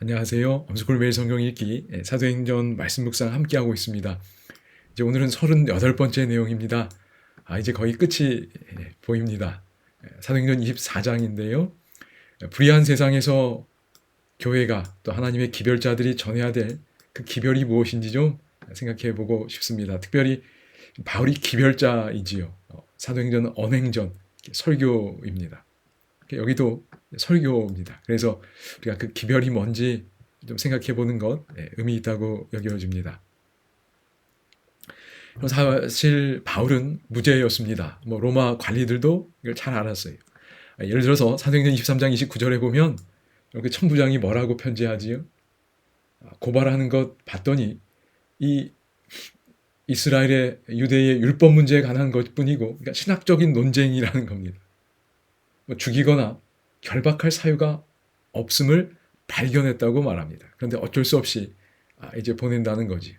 안녕하세요. 엄스쿨 매일 성경 읽기 사도행전 말씀 묵상 함께하고 있습니다. 이제 오늘은 38번째 내용입니다. 이제 거의 끝이 보입니다. 사도행전 24장인데요. 불의한 세상에서 교회가 또 하나님의 기별자들이 전해야 될 그 기별이 무엇인지 좀 생각해 보고 싶습니다. 특별히 바울이 기별자이지요. 사도행전은 언행전, 설교입니다. 여기도 설교입니다. 그래서 우리가 그 기별이 뭔지 좀 생각해 보는 것 의미 있다고 여겨집니다. 사실 바울은 무죄였습니다. 로마 관리들도 이걸 잘 알았어요. 예를 들어서 사도행전 23장 29절에 보면 이렇게 천부장이 뭐라고 편지하지요? 고발하는 것 봤더니 이 이스라엘의 유대의 율법 문제에 관한 것뿐이고, 그러니까 신학적인 논쟁이라는 겁니다. 죽이거나 결박할 사유가 없음을 발견했다고 말합니다. 그런데 어쩔 수 없이 이제 보낸다는 거지.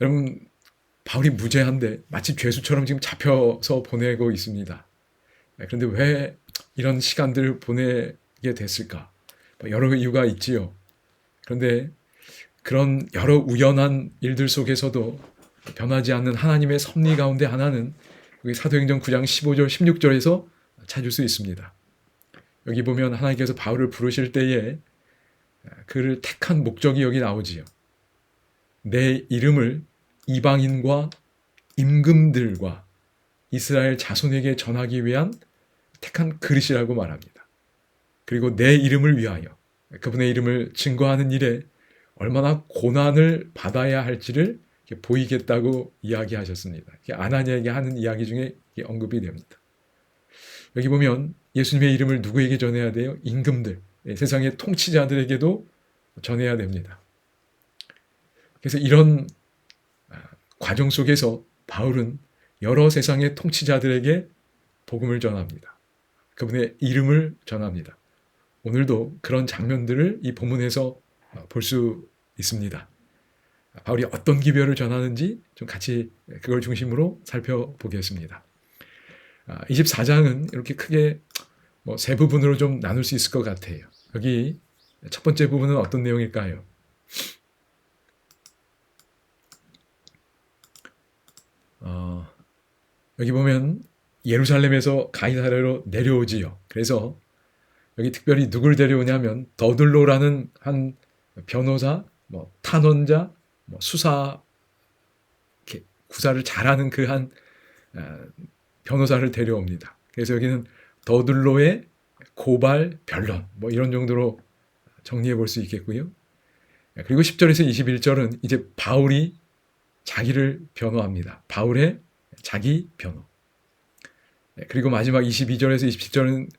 여러분, 바울이 무죄한데 마치 죄수처럼 지금 잡혀서 보내고 있습니다. 그런데 왜 이런 시간들을 보내게 됐을까? 여러 이유가 있지요. 그런데 그런 여러 우연한 일들 속에서도 변하지 않는 하나님의 섭리 가운데 하나는 여기 사도행전 9장 15절 16절에서 찾을 수 있습니다. 여기 보면 하나님께서 바울을 부르실 때에 그를 택한 목적이 여기 나오지요. 내 이름을 이방인과 임금들과 이스라엘 자손에게 전하기 위한 택한 그릇이라고 말합니다. 그리고 내 이름을 위하여 그분의 이름을 증거하는 일에 얼마나 고난을 받아야 할지를 보이겠다고 이야기하셨습니다. 아나니아에게 하는 이야기 중에 언급이 됩니다. 여기 보면 예수님의 이름을 누구에게 전해야 돼요? 임금들, 세상의 통치자들에게도 전해야 됩니다. 그래서 이런 과정 속에서 바울은 여러 세상의 통치자들에게 복음을 전합니다. 그분의 이름을 전합니다. 오늘도 그런 장면들을 이 본문에서 볼 수 있습니다. 바울이 어떤 기별을 전하는지 좀 같이 그걸 중심으로 살펴보겠습니다. 24장은 이렇게 크게 세 부분으로 좀 나눌 수 있을 것 같아요. 여기 첫 번째 부분은 어떤 내용일까요? 여기 보면 예루살렘에서 가이사랴로 내려오지요. 그래서 여기 특별히 누굴 데려오냐면 더둘로라는 한 변호사, 탄원자, 수사 구사를 잘하는 그 한 변호사를 데려옵니다. 그래서 여기는 더둘로의 고발 변론 이런 정도로 정리해 볼 수 있겠고요. 그리고 10절에서 21절은 이제 바울이 자기를 변호합니다. 바울의 자기 변호. 그리고 마지막 22절에서 27절은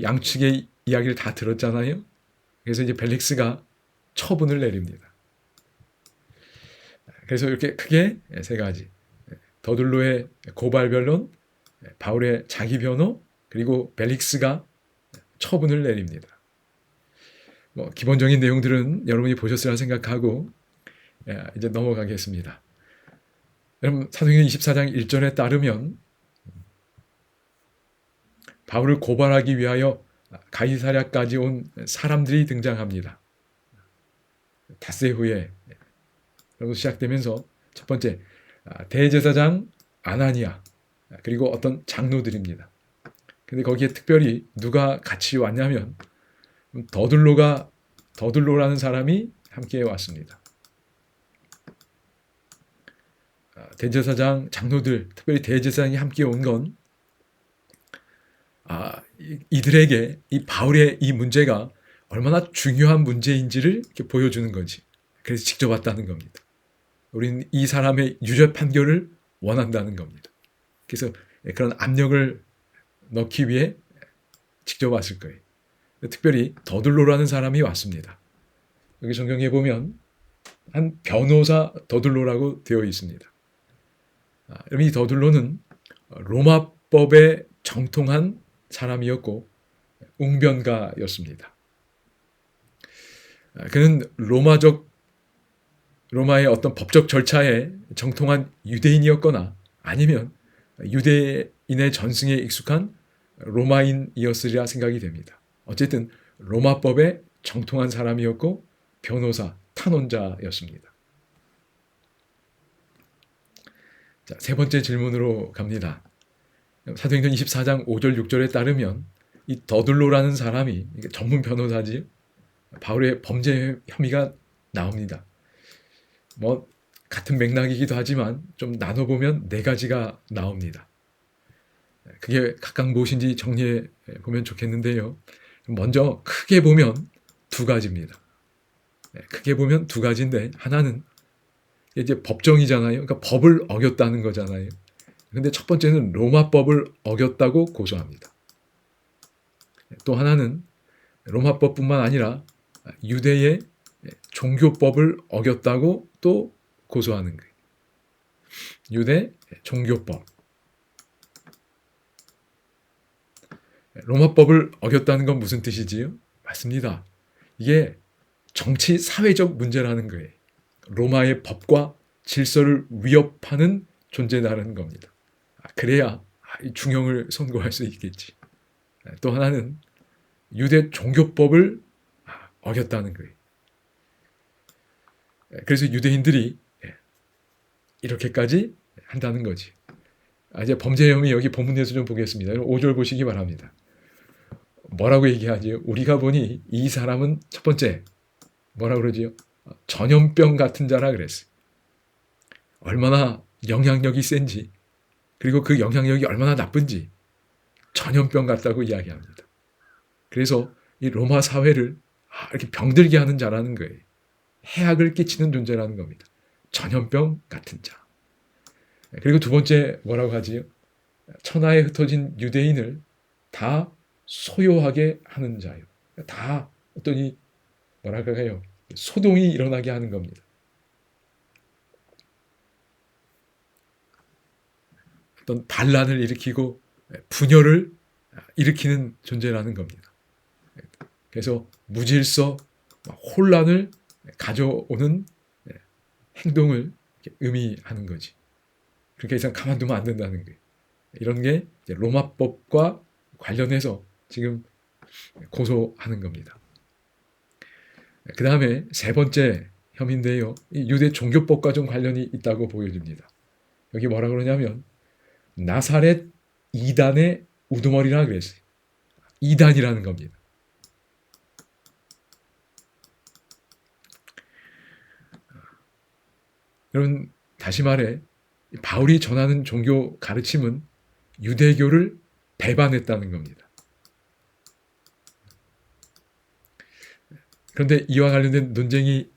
양측의 이야기를 다 들었잖아요. 그래서 이제 벨릭스가 처분을 내립니다. 그래서 이렇게 크게 세 가지. 더둘로의 고발 변론, 바울의 자기 변호, 그리고 벨릭스가 처분을 내립니다. 기본적인 내용들은 여러분이 보셨으라 생각하고 이제 넘어가겠습니다. 여러분, 사도행전 24장 1절에 따르면 바울을 고발하기 위하여 가이사랴까지 온 사람들이 등장합니다. 닷새 후에 시작되면서 첫 번째 대제사장 아나니아, 그리고 어떤 장로들입니다. 근데 거기에 특별히 누가 같이 왔냐면 더둘로라는 사람이 함께 왔습니다. 대제사장, 장로들, 특별히 대제사장이 함께 온 건 이들에게 이 바울의 이 문제가 얼마나 중요한 문제인지를 이렇게 보여주는 거지. 그래서 직접 왔다는 겁니다. 우리는 이 사람의 유죄 판결을 원한다는 겁니다. 그래서 그런 압력을 넣기 위해 직접 왔을 거예요. 특별히 더둘로라는 사람이 왔습니다. 여기 성경에 보면 한 변호사 더둘로라고 되어 있습니다. 이 더둘로는 로마법에 정통한 사람이었고 웅변가였습니다. 그는 로마의 어떤 법적 절차에 정통한 유대인이었거나 아니면 유대인의 전승에 익숙한 로마인이었으리라 생각이 됩니다. 어쨌든 로마법에 정통한 사람이었고 변호사, 탄원자였습니다. 자, 세 번째 질문으로 갑니다. 사도행전 24장 5절 6절에 따르면 이 더둘로라는 사람이 전문 변호사지 바울의 범죄 혐의가 나옵니다. 뭐 같은 맥락이기도 하지만 좀 나눠보면 네 가지가 나옵니다. 그게 각각 무엇인지 정리해 보면 좋겠는데요. 먼저 크게 보면 두 가지입니다. 크게 보면 두 가지인데 하나는 이제 법정이잖아요. 그러니까 법을 어겼다는 거잖아요. 근데 첫 번째는 로마법을 어겼다고 고소합니다. 또 하나는 로마법뿐만 아니라 유대의 종교법을 어겼다고 또 고소하는 거예요. 유대 종교법. 로마법을 어겼다는 건 무슨 뜻이지요? 맞습니다. 이게 정치 사회적 문제라는 거예요. 로마의 법과 질서를 위협하는 존재라는 겁니다. 그래야 중형을 선고할 수 있겠지. 또 하나는 유대 종교법을 어겼다는 거예요. 그래서 유대인들이 이렇게까지 한다는 거지. 이제 범죄 혐의 여기 본문에서 좀 보겠습니다. 5절 보시기 바랍니다. 뭐라고 얘기하지요? 우리가 보니 이 사람은 첫 번째 뭐라고 그러지요? 전염병 같은 자라 그랬어요. 얼마나 영향력이 센지 그리고 그 영향력이 얼마나 나쁜지 전염병 같다고 이야기합니다. 그래서 이 로마 사회를 이렇게 병들게 하는 자라는 거예요. 해악을 끼치는 존재라는 겁니다. 전염병 같은 자. 그리고 두 번째 뭐라고 하지요? 천하에 흩어진 유대인을 다 소요하게 하는 자요. 다 어떤 뭐랄까요? 소동이 일어나게 하는 겁니다. 어떤 반란을 일으키고 분열을 일으키는 존재라는 겁니다. 그래서 무질서, 혼란을 가져오는 행동을 의미하는 거지. 그렇게 이상 가만두면 안 된다는 거예요. 이런 게 로마법과 관련해서 지금 고소하는 겁니다. 그 다음에 세 번째 혐의인데요. 이 유대 종교법과 좀 관련이 있다고 보여집니다. 여기 뭐라 그러냐면 나사렛 이단의 우두머리라 그랬어요. 이단이라는 겁니다. 여러분 다시 말해 바울이 전하는 종교 가르침은 유대교를 배반했다는 겁니다. 그런데 이와 관련된 논쟁이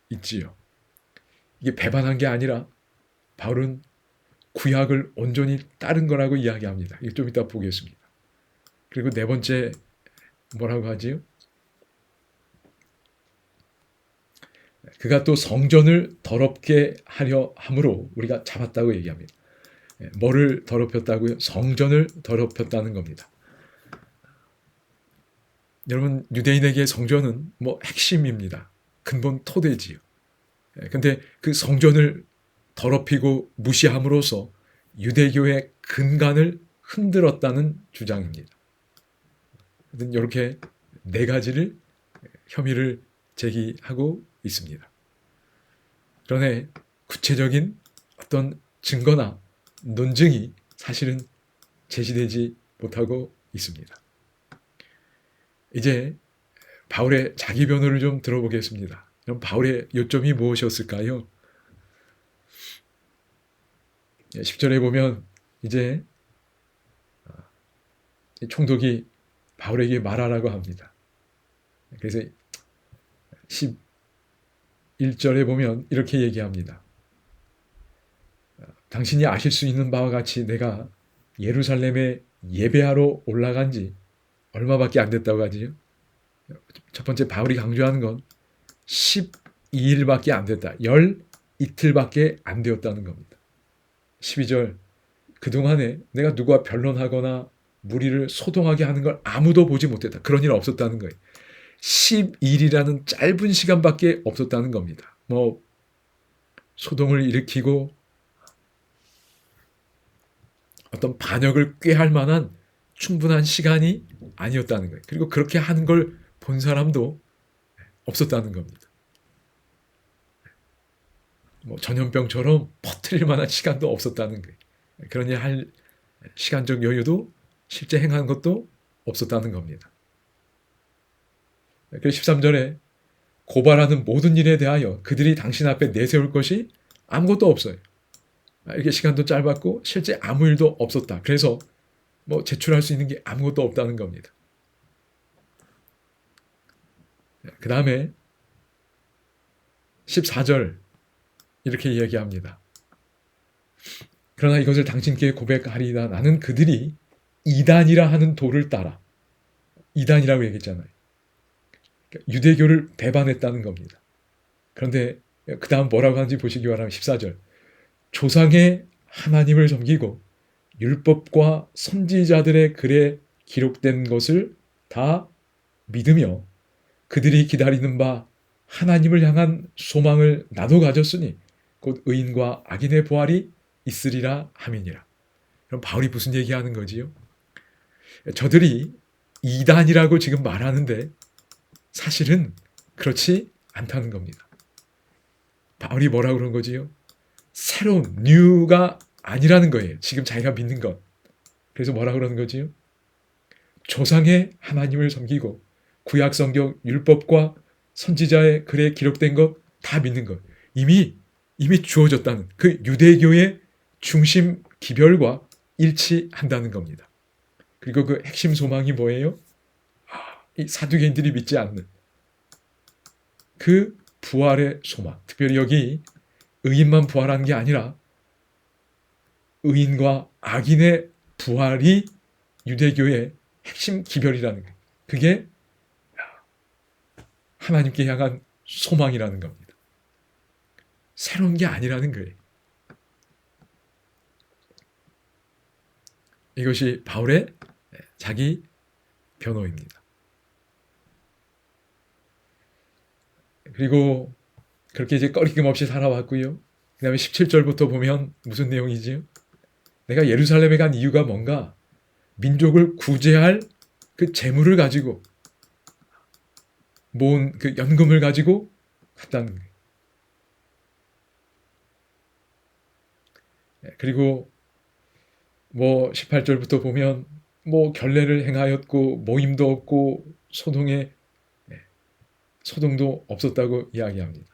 있지요. 이게 배반한 게 아니라 바울은 구약을 온전히 따른 거라고 이야기합니다. 이거 좀 이따 보겠습니다. 그리고 네 번째 뭐라고 하지요? 그가 또 성전을 더럽게 하려 함으로 우리가 잡았다고 얘기합니다. 뭐를 더럽혔다고요? 성전을 더럽혔다는 겁니다. 여러분 유대인에게 성전은 뭐 핵심입니다. 근본 토대지요. 근데 그 성전을 더럽히고 무시함으로써 유대교의 근간을 흔들었다는 주장입니다. 이렇게 네 가지를 혐의를 제기하고 있습니다. 그러나 구체적인 어떤 증거나 논증이 사실은 제시되지 못하고 있습니다. 이제 바울의 자기 변호를 좀 들어보겠습니다. 그럼 바울의 요점이 무엇이었을까요? 10절에 보면 이제 총독이 바울에게 말하라고 합니다. 그래서 11절에 보면 이렇게 얘기합니다. 당신이 아실 수 있는 바와 같이 내가 예루살렘에 예배하러 올라간 지 얼마밖에 안 됐다고 하지요? 첫 번째 바울이 강조하는 건 12일밖에 안 됐다. 12이틀밖에 안 되었다는 겁니다. 12절 그동안에 내가 누구와 변론하거나 무리를 소동하게 하는 걸 아무도 보지 못했다. 그런 일 없었다는 거예요. 10일이라는 짧은 시간밖에 없었다는 겁니다. 뭐 소동을 일으키고 어떤 반역을 꾀할 만한 충분한 시간이 아니었다는 거예요. 그리고 그렇게 하는 걸 본 사람도 없었다는 겁니다. 뭐 전염병처럼 퍼뜨릴 만한 시간도 없었다는 거예요. 그러니 할 시간적 여유도 실제 행한 것도 없었다는 겁니다. 그래서 13절에 고발하는 모든 일에 대하여 그들이 당신 앞에 내세울 것이 아무것도 없어요. 이렇게 시간도 짧았고 실제 아무 일도 없었다. 그래서 뭐 제출할 수 있는 게 아무것도 없다는 겁니다. 그 다음에 14절 이렇게 이야기합니다. 그러나 이것을 당신께 고백하리이다. 나는 그들이 이단이라 하는 도를 따라. 이단이라고 얘기했잖아요. 유대교를 배반했다는 겁니다. 그런데 그 다음 뭐라고 하는지 보시기 바랍니다. 14절. 조상의 하나님을 섬기고 율법과 선지자들의 글에 기록된 것을 다 믿으며 그들이 기다리는 바 하나님을 향한 소망을 나도 가졌으니 곧 의인과 악인의 부활이 있으리라 함이니라. 그럼 바울이 무슨 얘기하는 거지요? 저들이 이단이라고 지금 말하는데 사실은 그렇지 않다는 겁니다. 바울이 뭐라고 그런 거지요? 새로운 뉴가 아니라는 거예요. 지금 자기가 믿는 것. 그래서 뭐라고 그러는 거지요? 조상의 하나님을 섬기고 구약 성경 율법과 선지자의 글에 기록된 것 다 믿는 것. 이미 주어졌다는 그 유대교의 중심 기별과 일치한다는 겁니다. 그리고 그 핵심 소망이 뭐예요? 이 사두개인들이 믿지 않는 그 부활의 소망. 특별히 여기 의인만 부활하는 게 아니라 의인과 악인의 부활이 유대교의 핵심 기별이라는 거예요. 그게 하나님께 향한 소망이라는 겁니다. 새로운 게 아니라는 거예요. 이것이 바울의 자기 변호입니다. 그리고 그렇게 이제 꺼리낌 없이 살아왔고요. 그 다음에 17절부터 보면 무슨 내용이지요? 내가 예루살렘에 간 이유가 뭔가? 민족을 구제할 그 재물을 가지고 모은 그 연금을 가지고 갔다는 거예요. 그리고 뭐 18절부터 보면 뭐 결례를 행하였고 모임도 없고 소동도 없었다고 이야기합니다.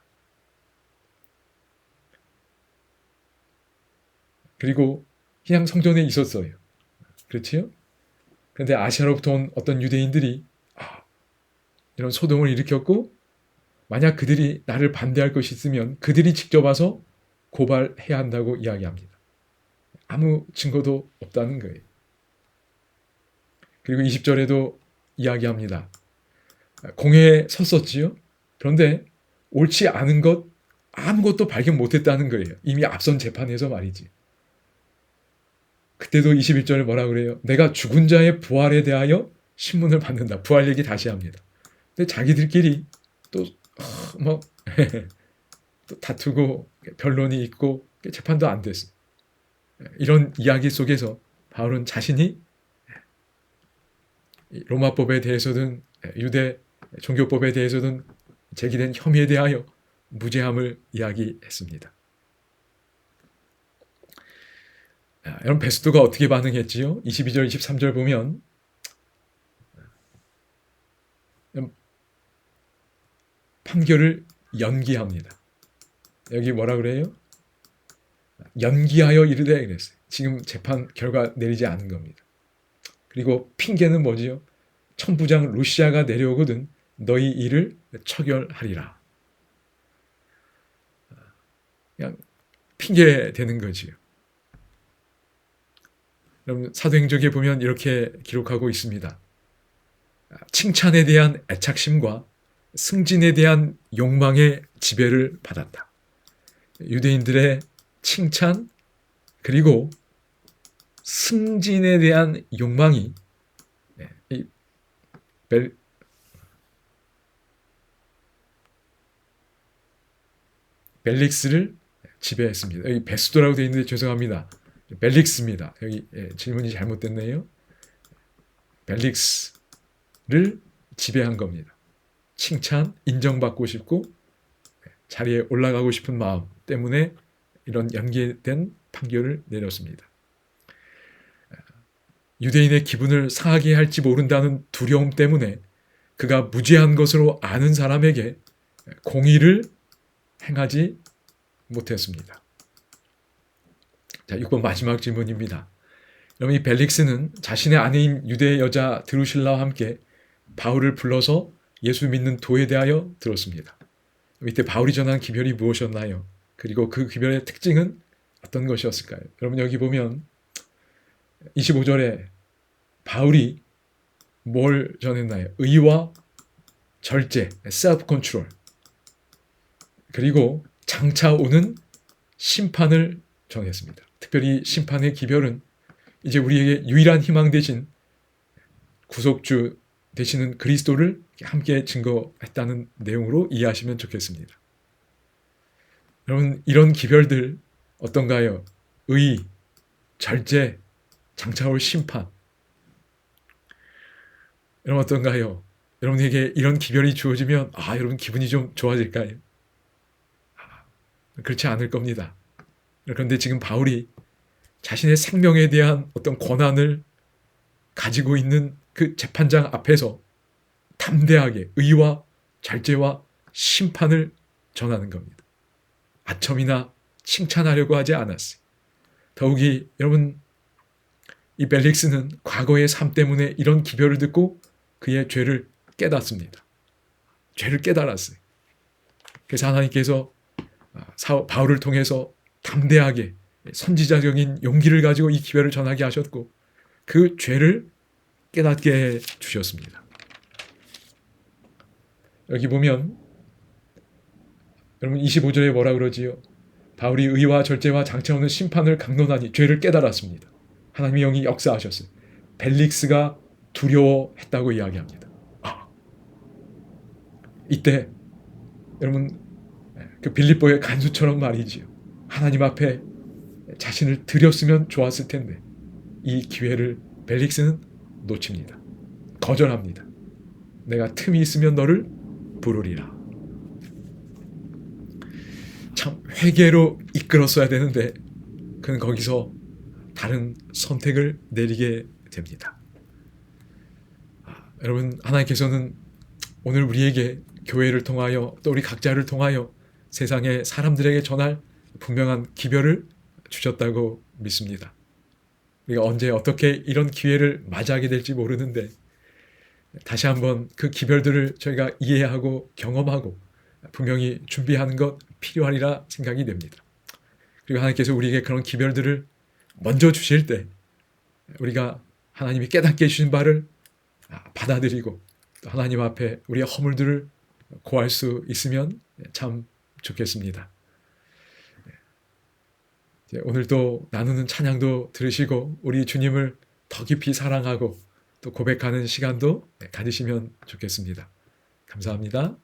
그리고 그냥 성전에 있었어요. 그렇지요? 그런데 아시아로부터 온 어떤 유대인들이 이런 소동을 일으켰고 만약 그들이 나를 반대할 것이 있으면 그들이 직접 와서 고발해야 한다고 이야기합니다. 아무 증거도 없다는 거예요. 그리고 20절에도 이야기합니다. 공회에 섰었지요. 그런데 옳지 않은 것 아무것도 발견 못했다는 거예요. 이미 앞선 재판에서 말이지. 그때도 21절에 뭐라 그래요? 내가 죽은 자의 부활에 대하여 신문을 받는다. 부활 얘기 다시 합니다. 근데 자기들끼리 또 또 다투고 변론이 있고 재판도 안 됐어. 이런 이야기 속에서 바울은 자신이 로마법에 대해서든 유대 종교법에 대해서든 제기된 혐의에 대하여 무죄함을 이야기했습니다. 여러분 베스도가 어떻게 반응했지요? 22절, 23절 보면 판결을 연기합니다. 여기 뭐라 그래요? 연기하여 이르되 그랬어요. 지금 재판 결과 내리지 않은 겁니다. 그리고 핑계는 뭐지요? 천부장 루시아가 내려오거든 너희 일을 처결하리라. 그냥 핑계 대는 거지요. 여러분 사도행전에 보면 이렇게 기록하고 있습니다. 칭찬에 대한 애착심과 승진에 대한 욕망의 지배를 받았다. 유대인들의 칭찬 그리고 승진에 대한 욕망이 이 벨릭스를 지배했습니다. 여기 베스도라고 되어 있는데 죄송합니다. 벨릭스입니다. 여기 질문이 잘못됐네요. 벨릭스를 지배한 겁니다. 칭찬, 인정받고 싶고 자리에 올라가고 싶은 마음 때문에 이런 연계된 판결을 내렸습니다. 유대인의 기분을 상하게 할지 모른다는 두려움 때문에 그가 무죄한 것으로 아는 사람에게 공의를 행하지 못했습니다. 자, 6번 마지막 질문입니다. 여러분, 이 벨릭스는 자신의 아내인 유대 여자 드루실라와 함께 바울을 불러서 예수 믿는 도에 대하여 들었습니다. 이때 바울이 전한 기별이 무엇이었나요? 그리고 그 기별의 특징은 어떤 것이었을까요? 여러분, 여기 보면 25절에 바울이 뭘 전했나요? 의와 절제, self control, 그리고 장차 오는 심판을 전했습니다. 특별히 심판의 기별은 이제 우리에게 유일한 희망 대신 구속주 되시는 그리스도를 함께 증거했다는 내용으로 이해하시면 좋겠습니다. 여러분, 이런 기별들 어떤가요? 의, 절제, 장차 올 심판. 여러분 어떤가요? 여러분에게 이런 기별이 주어지면 여러분 기분이 좀 좋아질까요? 그렇지 않을 겁니다. 그런데 지금 바울이 자신의 생명에 대한 어떤 권한을 가지고 있는 그 재판장 앞에서 담대하게 의와 절제와 심판을 전하는 겁니다. 아첨이나 칭찬하려고 하지 않았어요. 더욱이 여러분, 이 벨릭스는 과거의 삶 때문에 이런 기별을 듣고 그의 죄를 깨닫습니다. 죄를 깨달았어요. 그래서 하나님께서 바울을 통해서 담대하게 선지자적인 용기를 가지고 이 기별을 전하게 하셨고 그 죄를 깨닫게 해 주셨습니다. 여기 보면 여러분 25절에 뭐라 그러지요? 바울이 의와 절제와 장차 오는 심판을 강론하니 죄를 깨달았습니다. 하나님의 영이 역사하셨어요. 벨릭스가 두려워했다고 이야기합니다. 이때 여러분 그 빌립보의 간수처럼 말이지요. 하나님 앞에 자신을 드렸으면 좋았을 텐데 이 기회를 벨릭스는 놓칩니다. 거절합니다. 내가 틈이 있으면 너를 부르리라. 참 회개로 이끌었어야 되는데 그는 거기서 다른 선택을 내리게 됩니다. 여러분, 하나님께서는 오늘 우리에게 교회를 통하여 또 우리 각자를 통하여 세상의 사람들에게 전할 분명한 기별을 주셨다고 믿습니다. 우리가 언제 어떻게 이런 기회를 맞이하게 될지 모르는데 다시 한번 그 기별들을 저희가 이해하고 경험하고 분명히 준비하는 것 필요하리라 생각이 됩니다. 그리고 하나님께서 우리에게 그런 기별들을 먼저 주실 때 우리가 하나님이 깨닫게 해주신 바를 받아들이고 또 하나님 앞에 우리의 허물들을 고할 수 있으면 참 좋겠습니다. 오늘도 나누는 찬양도 들으시고 우리 주님을 더 깊이 사랑하고 또 고백하는 시간도 가지시면 좋겠습니다. 감사합니다.